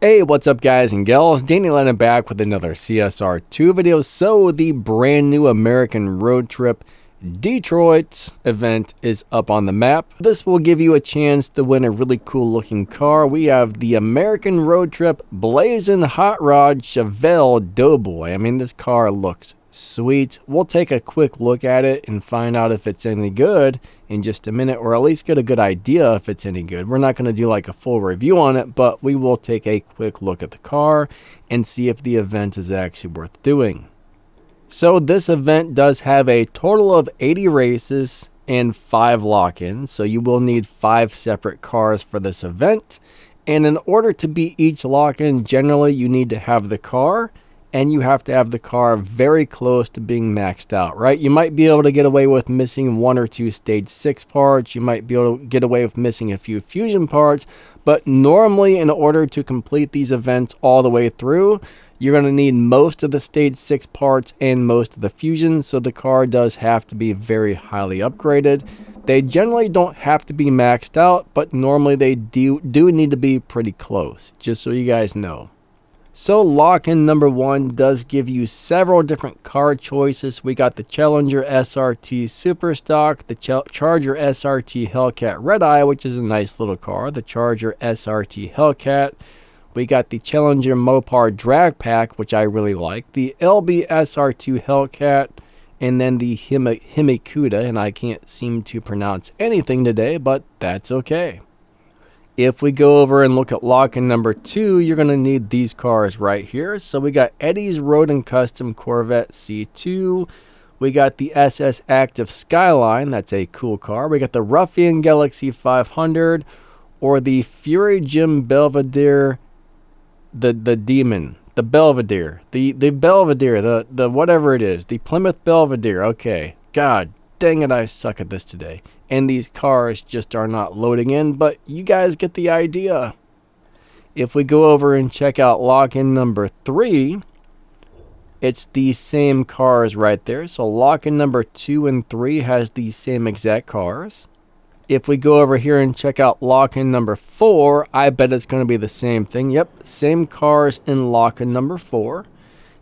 Hey, what's up guys and gals? Danny Lennon back with another CSR2 video. So the brand new American road trip Detroit event is up on the map. This will give you a chance to win a really cool looking car. We have the American road trip Blazin hot rod Chevelle Doughboy. I mean, this car looks sweet. We'll take a quick look at it and find out if it's any good in just a minute, or at least get a good idea if it's any good. We're not going to do like a full review on it, but we will take a quick look at the car and see if the event is actually worth doing. So this event does have a total of 80 races and 5 lock-ins, so you will need 5 separate cars for this event. And in order to beat each lock-in, generally you need to have the car, and you have to have the car very close to being maxed out, right? You might be able to get away with missing 1 or 2 stage 6 parts. You might be able to get away with missing a few fusion parts. But normally, in order to complete these events all the way through, you're going to need most of the stage 6 parts and most of the fusion. So the car does have to be very highly upgraded. They generally don't have to be maxed out, but normally they do need to be pretty close, just so you guys know. So lock-in number 1 does give you several different car choices. We got the Challenger SRT Superstock, the Charger SRT Hellcat Red Eye, which is a nice little car, the Charger SRT Hellcat. We got the Challenger Mopar Drag Pack, which I really like, the LB SR2 Hellcat, and then the Himikuda, and I can't seem to pronounce anything today, but that's okay. If we go over and look at lock-in number 2, you're going to need these cars right here. So we got Eddie's Road and Custom Corvette C2. We got the SS Active Skyline. That's a cool car. We got the Ruffian Galaxy 500 or the Fury Jim Belvedere, the Demon. The Belvedere. The Belvedere. The whatever it is. The Plymouth Belvedere. Okay. God dang it, I suck at this today. And these cars just are not loading in, but you guys get the idea. If we go over and check out lock-in number 3, it's the same cars right there. So lock-in number 2 and 3 has these same exact cars. If we go over here and check out lock-in number 4, I bet it's going to be the same thing. Yep, same cars in lock-in number 4.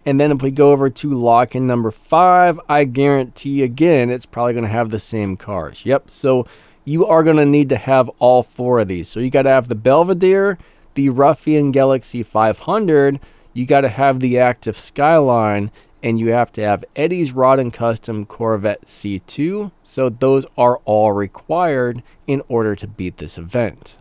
And then if we go over to lock-in number 5, I guarantee again it's probably going to have the same cars. Yep, so you are going to need to have all 4 of these. So you got to have the Belvedere, the Ruffian Galaxy 500, you got to have the Active Skyline, and you have to have Eddie's Rod and Custom Corvette C2. So those are all required in order to beat this event.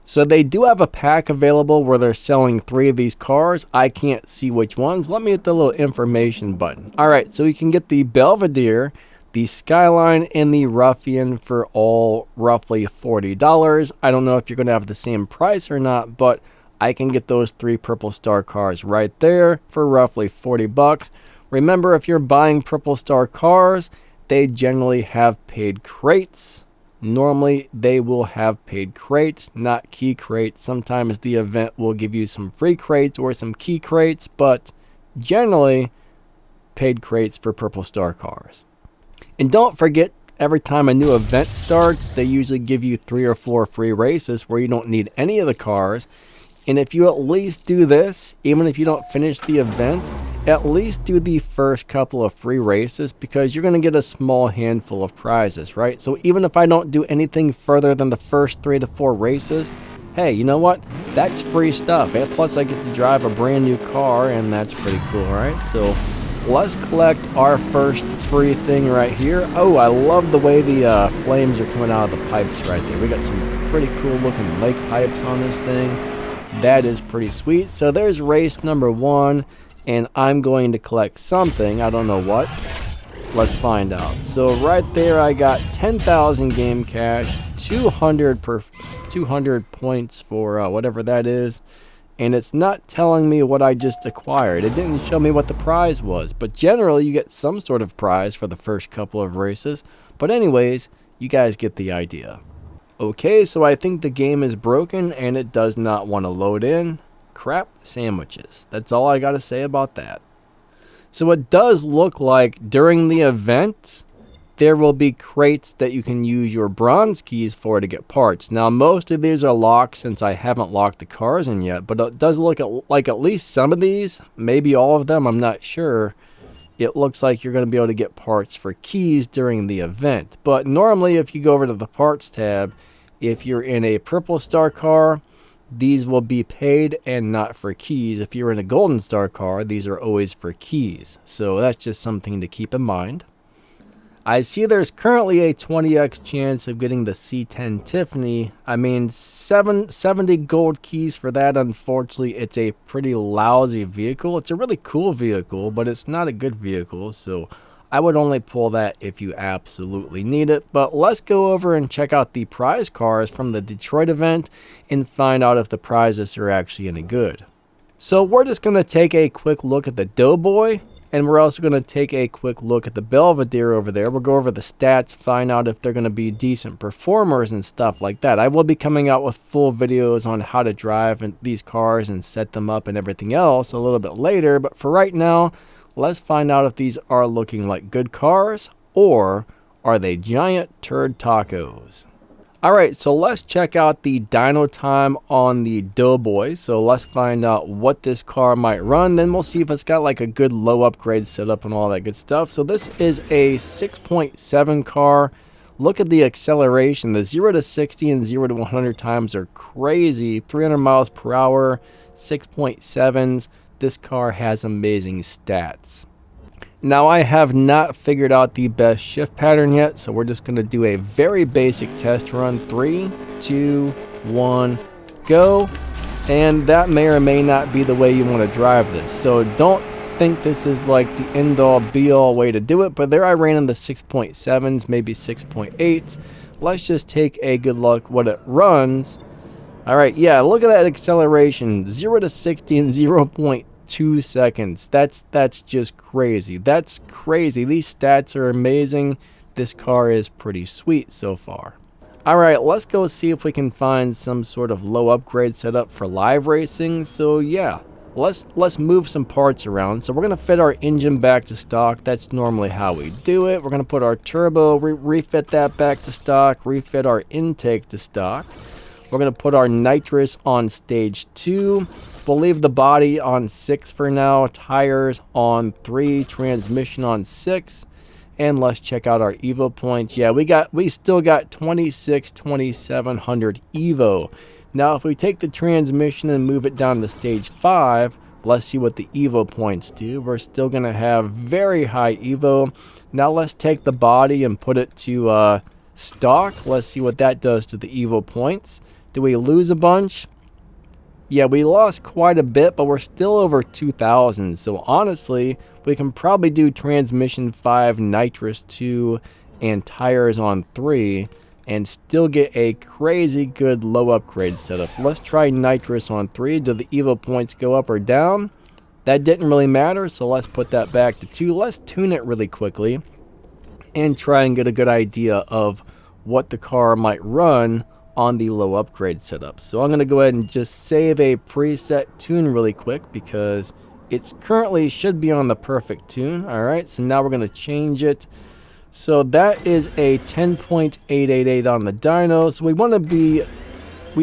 So they do have a pack available where they're selling 3 of these cars. I can't see which ones. Let me hit the little information button. All right, so you can get the Belvedere, the Skyline, and the Ruffian for all roughly $40. I don't know if you're going to have the same price or not, but I can get those 3 Purple Star cars right there for roughly 40 bucks. Remember, if you're buying Purple Star cars, they generally have paid crates. Normally, they will have paid crates, not key crates. Sometimes the event will give you some free crates or some key crates, but generally, paid crates for Purple Star cars. And don't forget, every time a new event starts, they usually give you 3 or 4 free races where you don't need any of the cars. And if you at least do this, even if you don't finish the event, at least do the first couple of free races, because you're going to get a small handful of prizes, right? So even if I don't do anything further than the first 3 to 4 races, hey, you know what? That's free stuff. And plus I get to drive a brand new car, and that's pretty cool, right? So let's collect our first free thing right here. Oh, I love the way the flames are coming out of the pipes right there. We got some pretty cool looking lake pipes on this thing. That is pretty sweet. So there's race number 1, and I'm going to collect something. I don't know what. Let's find out. So right there I got 10,000 game cash, 200 points for whatever that is. And it's not telling me what I just acquired. It didn't show me what the prize was, but generally you get some sort of prize for the first couple of races. But anyways, you guys get the idea. Okay, so I think the game is broken and it does not want to load in. Crap sandwiches. That's all I got to say about that. So it does look like during the event, there will be crates that you can use your bronze keys for to get parts. Now, most of these are locked since I haven't locked the cars in yet, but it does look like at least some of these, maybe all of them, I'm not sure. It looks like you're going to be able to get parts for keys during the event. But normally, if you go over to the parts tab, if you're in a purple star car, these will be paid and not for keys. If you're in a golden star car, these are always for keys. So that's just something to keep in mind. I see there's currently a 20x chance of getting the C10 Tiffany. I mean, 70 gold keys for that. Unfortunately, it's a pretty lousy vehicle. It's a really cool vehicle, but it's not a good vehicle. So I would only pull that if you absolutely need it. But let's go over and check out the prize cars from the Detroit event and find out if the prizes are actually any good. So we're just going to take a quick look at the Doughboy. And we're also going to take a quick look at the Belvedere over there. We'll go over the stats, find out if they're going to be decent performers and stuff like that. I will be coming out with full videos on how to drive these cars and set them up and everything else a little bit later. But for right now, let's find out if these are looking like good cars or are they giant turd tacos. Alright, so let's check out the dyno time on the Doughboy. So let's find out what this car might run. Then we'll see if it's got like a good low upgrade setup and all that good stuff. So this is a 6.7 car. Look at the acceleration. The 0 to 60 and 0 to 100 times are crazy. 300 miles per hour, 6.7s. This car has amazing stats. Now, I have not figured out the best shift pattern yet, so we're just going to do a very basic test run. 3, 2, 1, go. And that may or may not be the way you want to drive this. So don't think this is like the end-all be-all way to do it, but there I ran in the 6.7s, maybe 6.8s. Let's just take a good look what it runs. All right, yeah, look at that acceleration. 0 to 60 in 0.2 seconds. That's just crazy. That's crazy. These stats are amazing. This car is pretty sweet so far. All right, let's go see if we can find some sort of low upgrade setup for live racing. So yeah, let's move some parts around. So we're gonna fit our engine back to stock. That's normally how we do it. We're gonna put our turbo, refit that back to stock, refit our intake to stock. We're gonna put our nitrous on stage 2. We'll leave the body on 6 for now, tires on 3, transmission on 6, and let's check out our Evo points. Yeah, we still got 2700 Evo. Now, if we take the transmission and move it down to stage 5, let's see what the Evo points do. We're still gonna have very high Evo. Now let's take the body and put it to stock. Let's see what that does to the Evo points. Do we lose a bunch? Yeah, we lost quite a bit, but we're still over 2,000. So honestly, we can probably do transmission 5, nitrous 2, and tires on 3, and still get a crazy good low upgrade setup. Let's try nitrous on 3. Do the Evo points go up or down? That didn't really matter, so let's put that back to 2. Let's tune it really quickly and try and get a good idea of what the car might run on the low upgrade setup. So I'm going to go ahead and just save a preset tune really quick because it's currently should be on the perfect tune. All right, so now we're going to change it. So that is a 10.888 on the dyno. So we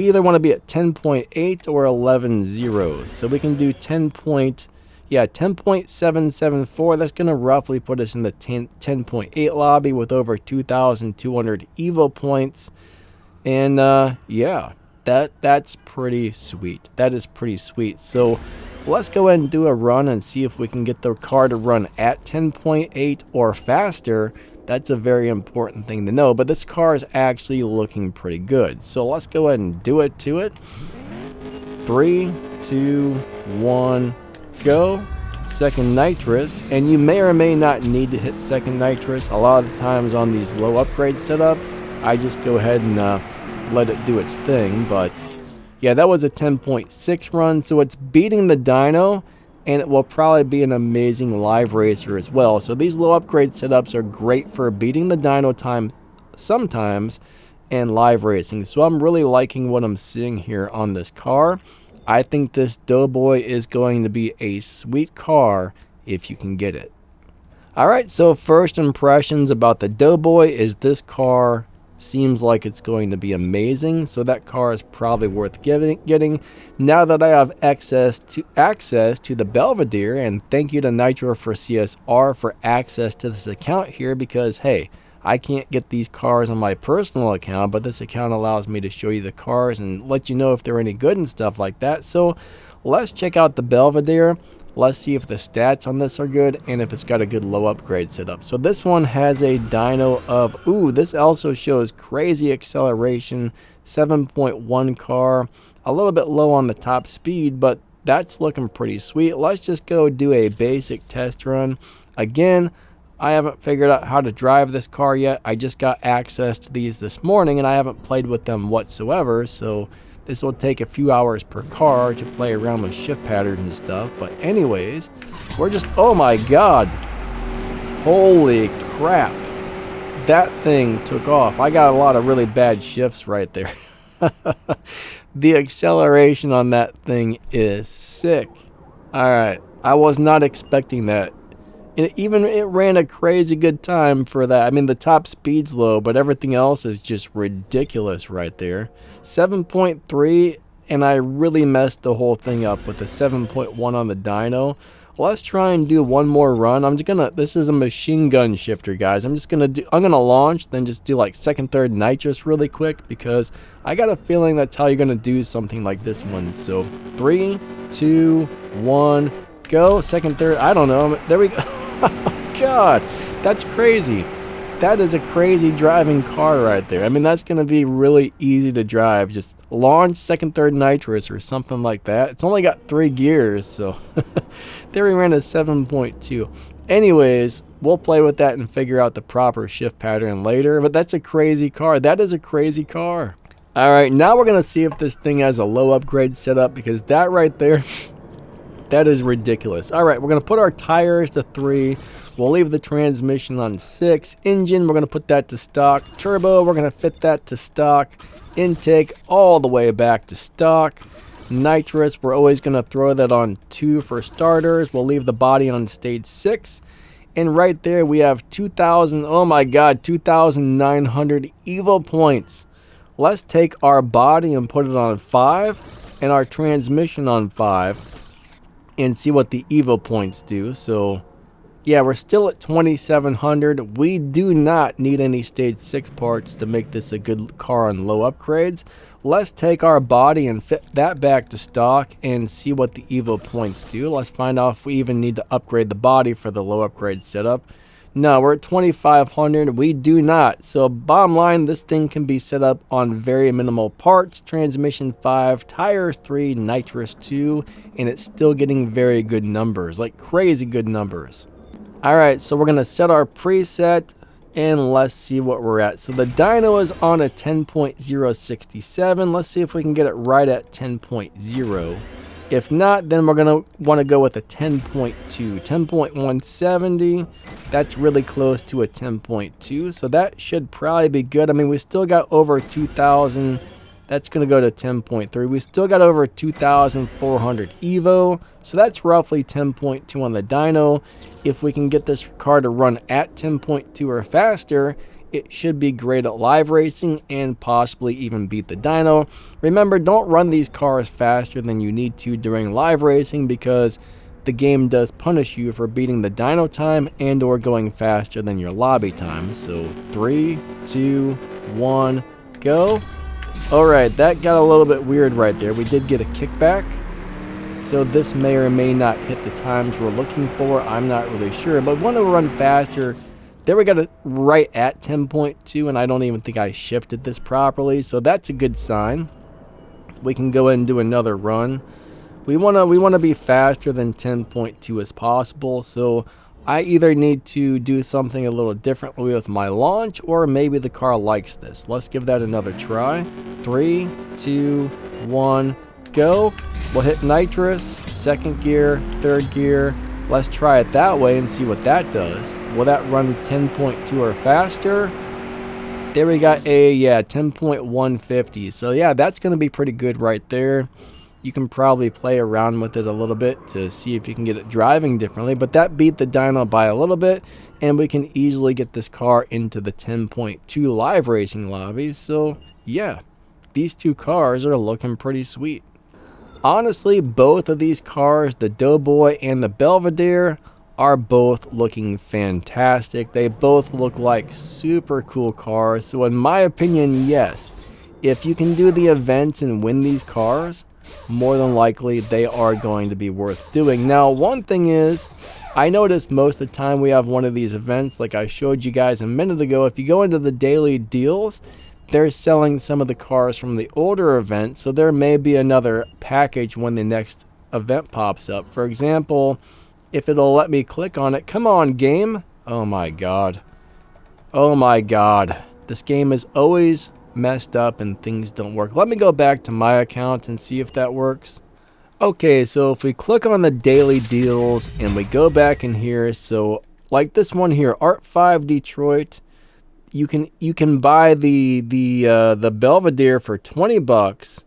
either want to be at 10.8 or 11 zeros. So we can do 10.774. That's going to roughly put us in the 10.8 lobby with over 2,200 Evo points. And yeah, that's pretty sweet. That is pretty sweet. So let's go ahead and do a run and see if we can get the car to run at 10.8 or faster. That's a very important thing to know. But this car is actually looking pretty good. So let's go ahead and do it to it. 3, 2, 1, go. Second nitrous. And you may or may not need to hit second nitrous. A lot of the times on these low upgrade setups, I just go ahead and let it do its thing. But yeah, that was a 10.6 run, so it's beating the dyno, and it will probably be an amazing live racer as well. So these low upgrade setups are great for beating the dyno time sometimes and live racing. So I'm really liking what I'm seeing here on this car. I think this Doughboy is going to be a sweet car if you can get it. Alright, so first impressions about the Doughboy is this car seems like it's going to be amazing, so that car is probably worth getting now that I have access to the Belvedere. And thank you to Nitro for CSR for access to this account here, because hey, I can't get these cars on my personal account, but this account allows me to show you the cars and let you know if they're any good and stuff like that. So let's check out the Belvedere. Let's see if the stats on this are good and if it's got a good low upgrade setup. So this one has a dyno of, this also shows crazy acceleration, 7.1 car, a little bit low on the top speed, but that's looking pretty sweet. Let's just go do a basic test run. Again, I haven't figured out how to drive this car yet. I just got access to these this morning and I haven't played with them whatsoever, so this will take a few hours per car to play around with shift patterns and stuff. But anyways, we're just, oh my god, holy crap, that thing took off. I got a lot of really bad shifts right there. The acceleration on that thing is sick. Alright, I was not expecting that. And it ran a crazy good time for that. I mean, the top speed's low, but everything else is just ridiculous right there. 7.3, and I really messed the whole thing up with the 7.1 on the dyno. Let's try and do one more run. This is a machine gun shifter, guys. I'm gonna launch, then just do like second, third nitrous really quick, because I got a feeling that's how you're gonna do something like this one. So 3, 2, 1, go. Second, third, I don't know. There we go. Oh god, that's crazy. That is a crazy driving car right there. I mean, that's going to be really easy to drive. Just launch second, third nitrous or something like that. It's only got 3 gears, so there we ran a 7.2. Anyways, we'll play with that and figure out the proper shift pattern later. But that's a crazy car. That is a crazy car. Alright, now we're going to see if this thing has a low upgrade setup, because that right there, that is ridiculous. Alright, we're going to put our tires to 3. We'll leave the transmission on 6. Engine, we're going to put that to stock. Turbo, we're going to fit that to stock. Intake, all the way back to stock. Nitrous, we're always going to throw that on 2 for starters. We'll leave the body on stage 6. And right there we have 2,000, oh my god, 2,900 Evo points. Let's take our body and put it on 5. And our transmission on 5. And see what the Evo points do. So yeah, we're still at 2,700. We do not need any stage 6 parts to make this a good car on low upgrades. Let's take our body and fit that back to stock and see what the Evo points do. Let's find out if we even need to upgrade the body for the low upgrade setup. No, we're at 2,500. We do not. So bottom line, this thing can be set up on very minimal parts. Transmission 5, tires 3, nitrous 2, and it's still getting very good numbers, like crazy good numbers. Alright, so we're going to set our preset and let's see what we're at. So the dyno is on a 10.067. Let's see if we can get it right at 10.0. If not, then we're going to want to go with a 10.2. 10.170. That's really close to a 10.2. So that should probably be good. I mean, we still got over 2,000. That's going to go to 10.3. We still got over 2,400 Evo. So that's roughly 10.2 on the dyno. If we can get this car to run at 10.2 or faster, it should be great at live racing and possibly even beat the dyno. Remember, don't run these cars faster than you need to during live racing, because the game does punish you for beating the dyno time and or going faster than your lobby time. So 3, 2, 1, go. Alright, that got a little bit weird right there. We did get a kickback. So this may or may not hit the times we're looking for. I'm not really sure, but we want to run faster. There we got it right at 10.2, and I don't even think I shifted this properly, so that's a good sign. We can go ahead and do another run. We want to be faster than 10.2 as possible, so I either need to do something a little differently with my launch, or maybe the car likes this. Let's give that another try. 3, 2, 1, go. We'll hit nitrous, second gear, third gear. Let's try it that way and see what that does. Will that run 10.2 or faster? There we got a, 10.150. So yeah, that's going to be pretty good right there. You can probably play around with it a little bit to see if you can get it driving differently, but that beat the dyno by a little bit, and we can easily get this car into the 10.2 live racing lobby. So yeah, these two cars are looking pretty sweet. Honestly, both of these cars, the Doughboy and the Belvedere, are both looking fantastic. They both look like super cool cars. So in my opinion, yes, if you can do the events and win these cars, more than likely they are going to be worth doing. Now, one thing is, I noticed most of the time we have one of these events, like I showed you guys a minute ago, if you go into the daily deals, they're selling some of the cars from the older event, so there may be another package when the next event pops up. For example, if it'll let me click on it. Come on, game. Oh my god. Oh my god. This game is always messed up and things don't work. Let me go back to my account and see if that works. Okay, so if we click on the daily deals and we go back in here, so like this one here, ART5 Detroit, you can buy the Belvedere for 20 bucks,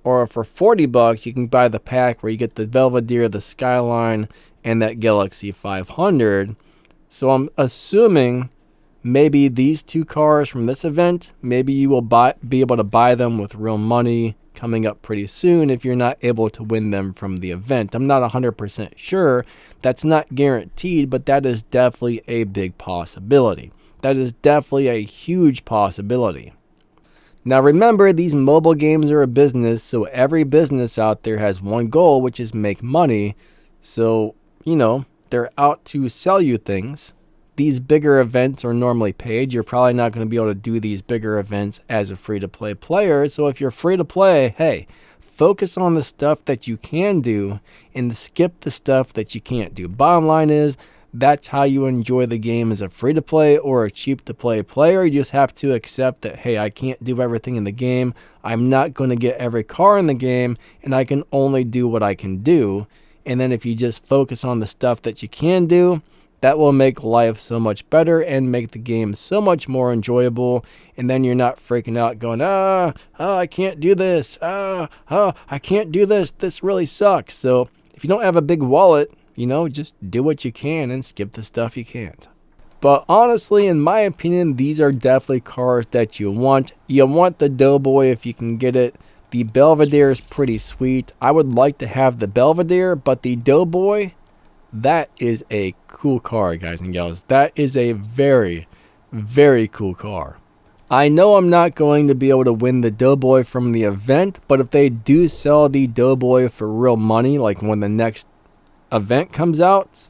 or for 40 bucks you can buy the pack where you get the Belvedere, the Skyline, and that Galaxy 500. So I'm assuming maybe these two cars from this event, maybe you will be able to buy them with real money coming up pretty soon if you're not able to win them from the event. I'm not 100% sure. That's not guaranteed, but that is definitely a big possibility. That is definitely a huge possibility. Now remember, these mobile games are a business, so every business out there has one goal, which is make money. So, you know, they're out to sell you things. These bigger events are normally paid. You're probably not going to be able to do these bigger events as a free-to-play player. So if you're free-to-play, hey, focus on the stuff that you can do and skip the stuff that you can't do. Bottom line is, that's how you enjoy the game as a free-to-play or a cheap-to-play player. You just have to accept that, hey, I can't do everything in the game. I'm not going to get every car in the game, and I can only do what I can do. And then if you just focus on the stuff that you can do, that will make life so much better and make the game so much more enjoyable. And then you're not freaking out going, I can't do this. I can't do this. This really sucks. So if you don't have a big wallet, you know, just do what you can and skip the stuff you can't. But honestly, in my opinion, these are definitely cars that you want. You want the Doughboy if you can get it. The Belvedere is pretty sweet. I would like to have the Belvedere, but the Doughboy, that is a cool car, guys and gals. That is a very, very cool car. I know I'm not going to be able to win the Doughboy from the event, but if they do sell the Doughboy for real money, like when the next event comes out,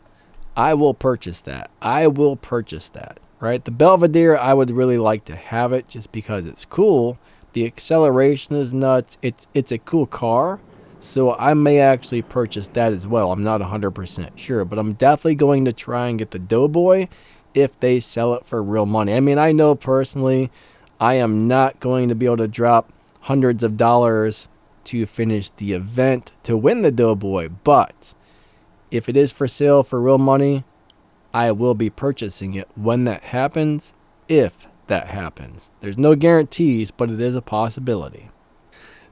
I will purchase that. I will purchase that, right? The Belvedere, I would really like to have it just because it's cool. The acceleration is nuts. It's a cool car. So I may actually purchase that as well. I'm not 100% sure, but I'm definitely going to try and get the Doughboy if they sell it for real money. I mean, I know personally I am not going to be able to drop hundreds of dollars to finish the event to win the Doughboy, but if it is for sale for real money, I will be purchasing it when that happens, if that happens. There's no guarantees, but it is a possibility.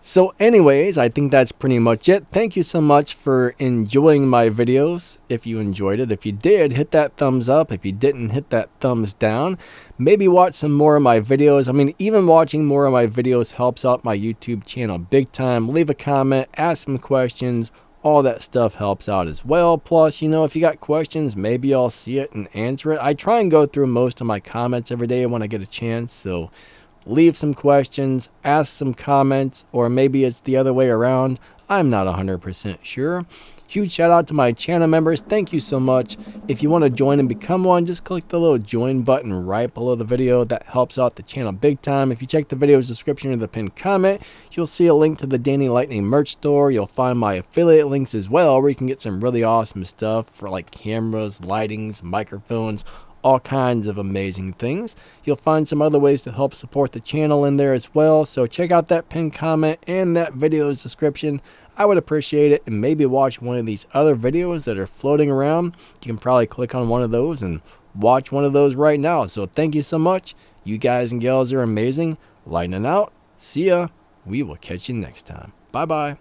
So anyways, I think that's pretty much it. Thank you so much for enjoying my videos. If you enjoyed it, if you did, hit that thumbs up. If you didn't, hit that thumbs down. Maybe watch some more of my videos. I mean, even watching more of my videos helps out my YouTube channel big time. Leave a comment, ask some questions. All that stuff helps out as well. Plus, you know, if you got questions, maybe I'll see it and answer it. I try and go through most of my comments every day when I get a chance, so leave some questions, ask some comments, or maybe it's the other way around. I'm not 100% sure. Huge shout out to my channel members. Thank you so much. If you want to join and become one, just click the little join button right below the video. That helps out the channel big time. If you check the video's description or the pinned comment, you'll see a link to the Danny Lightning merch store. You'll find my affiliate links as well, where you can get some really awesome stuff for like cameras, lightings, microphones, all kinds of amazing things. You'll find some other ways to help support the channel in there as well. So check out that pinned comment and that video's description. I would appreciate it, and maybe watch one of these other videos that are floating around. You can probably click on one of those and watch one of those right now. So thank you so much. You guys and gals are amazing. Lightning out. See ya. We will catch you next time. Bye-bye.